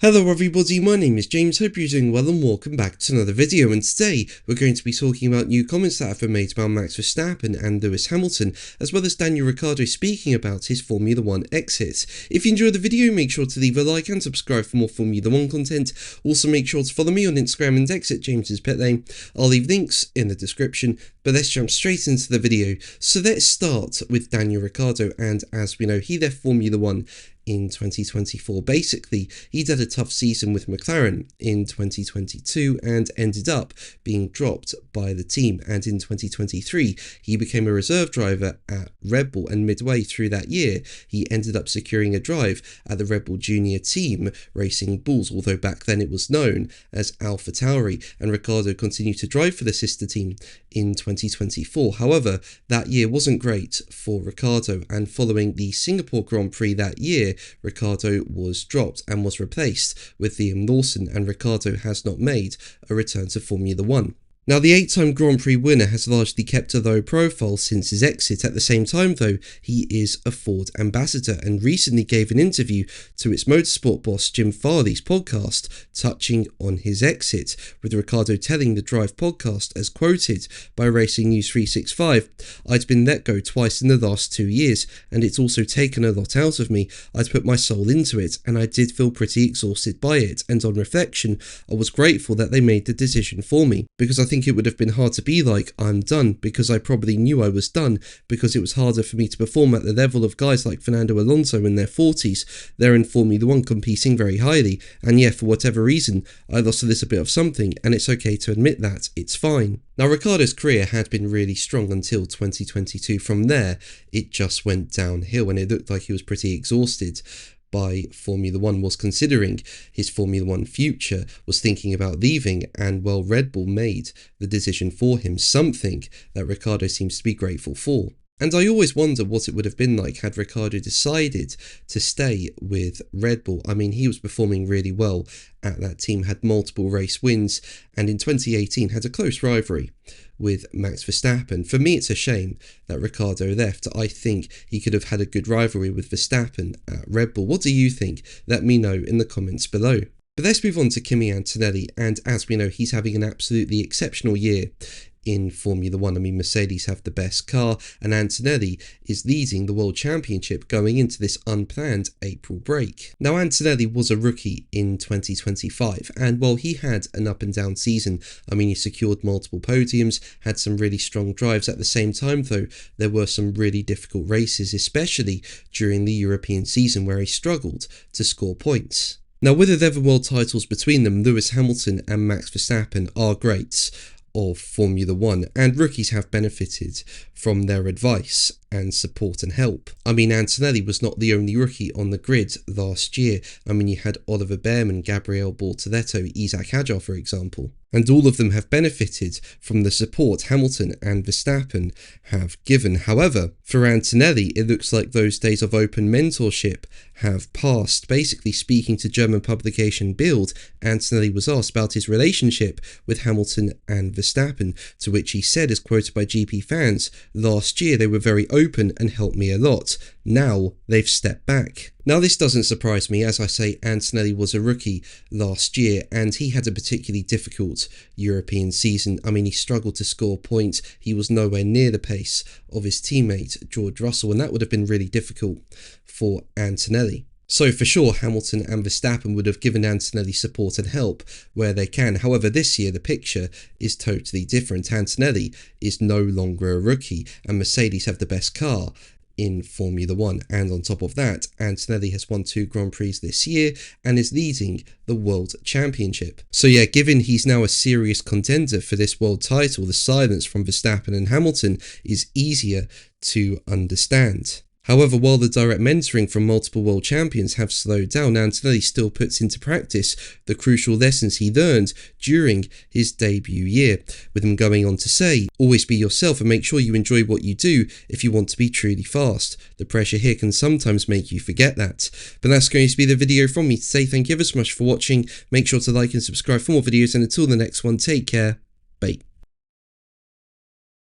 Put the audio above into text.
Hello everybody, my name is James, hope you're doing well and welcome back to another video, and today we're going to be talking about new comments that have been made about Max Verstappen and Lewis Hamilton, as well as Daniel Ricciardo speaking about his Formula 1 exit. If you enjoyed the video, make sure to leave a like and subscribe for more Formula 1 content. Also make sure to follow me on Instagram and X at James's Pit Lane. I'll leave links in the description, but let's jump straight into the video. So let's start with Daniel Ricciardo, and as we know, he left Formula 1 in 2024. Basically, he'd had a tough season with McLaren in 2022 and ended up being dropped by the team, and in 2023 he became a reserve driver at Red Bull, and midway through that year he ended up securing a drive at the Red Bull Junior team Racing Bulls, although back then it was known as AlphaTauri, and Ricciardo continued to drive for the sister team in 2024. However, that year wasn't great for Ricciardo, and following the Singapore Grand Prix that year, Ricciardo was dropped and was replaced with Liam Lawson, and Ricciardo has not made a return to Formula 1. Now, the 8-time Grand Prix winner has largely kept a low profile since his exit. At the same time, though, he is a Ford ambassador and recently gave an interview to its motorsport boss Jim Farley's podcast touching on his exit, with Ricciardo telling the Drive podcast, as quoted by Racing News 365, "I'd been let go twice in the last 2 years, and it's also taken a lot out of me. I'd put my soul into it, and I did feel pretty exhausted by it, and on reflection, I was grateful that they made the decision for me, because I think it would have been hard to be like, I'm done, because I probably knew I was done, because it was harder for me to perform at the level of guys like Fernando Alonso in their 40s. They're in Formula 1 competing very highly, and yeah, for whatever reason, I lost a little bit of something, and it's okay to admit that, it's fine." Now, Ricciardo's career had been really strong until 2022. From there, it just went downhill, and it looked like he was pretty exhausted by Formula 1, was considering his Formula 1 future, was thinking about leaving, and well, Red Bull made the decision for him, something that Ricciardo seems to be grateful for. And I always wonder what it would have been like had Ricciardo decided to stay with Red Bull. I mean, he was performing really well at that team, had multiple race wins, and in 2018 had a close rivalry with Max Verstappen. For me, it's a shame that Ricciardo left. I think he could have had a good rivalry with Verstappen at Red Bull. What do you think? Let me know in the comments below. But let's move on to Kimi Antonelli, and as we know, he's having an absolutely exceptional year in Formula 1. I mean, Mercedes have the best car, and Antonelli is leading the World Championship going into this unplanned April break. Now, Antonelli was a rookie in 2025, and while he had an up and down season, I mean, he secured multiple podiums, had some really strong drives. At the same time, though, there were some really difficult races, especially during the European season, where he struggled to score points. Now, with 11 world titles between them, Lewis Hamilton and Max Verstappen are greats of Formula 1, and rookies have benefited from their advice and support and help. I mean, Antonelli was not the only rookie on the grid last year. I mean, you had Oliver Bearman, Gabriel Bortoletto, Isaac Hadjar, for example, and all of them have benefited from the support Hamilton and Verstappen have given. However, for Antonelli, it looks like those days of open mentorship have passed. Basically, speaking to German publication Bild, Antonelli was asked about his relationship with Hamilton and Verstappen, to which he said, as quoted by GP fans, "Last year they were very open and helped me a lot. Now they've stepped back." Now, this doesn't surprise me. As I say, Antonelli was a rookie last year, and he had a particularly difficult European season. I mean, he struggled to score points. He was nowhere near the pace of his teammate George Russell, and that would have been really difficult for Antonelli. So for sure, Hamilton and Verstappen would have given Antonelli support and help where they can. However, this year the picture is totally different. Antonelli is no longer a rookie, and Mercedes have the best car in Formula 1, and on top of that, Antonelli has won 2 Grand Prix this year and is leading the World Championship. So yeah, given he's now a serious contender for this world title, the silence from Verstappen and Hamilton is easier to understand. However, while the direct mentoring from multiple world champions have slowed down, Antonelli still puts into practice the crucial lessons he learned during his debut year, with him going on to say, "Always be yourself and make sure you enjoy what you do if you want to be truly fast. The pressure here can sometimes make you forget that." But that's going to be the video from me today. Thank you ever so much for watching. Make sure to like and subscribe for more videos, and until the next one, take care. Bye.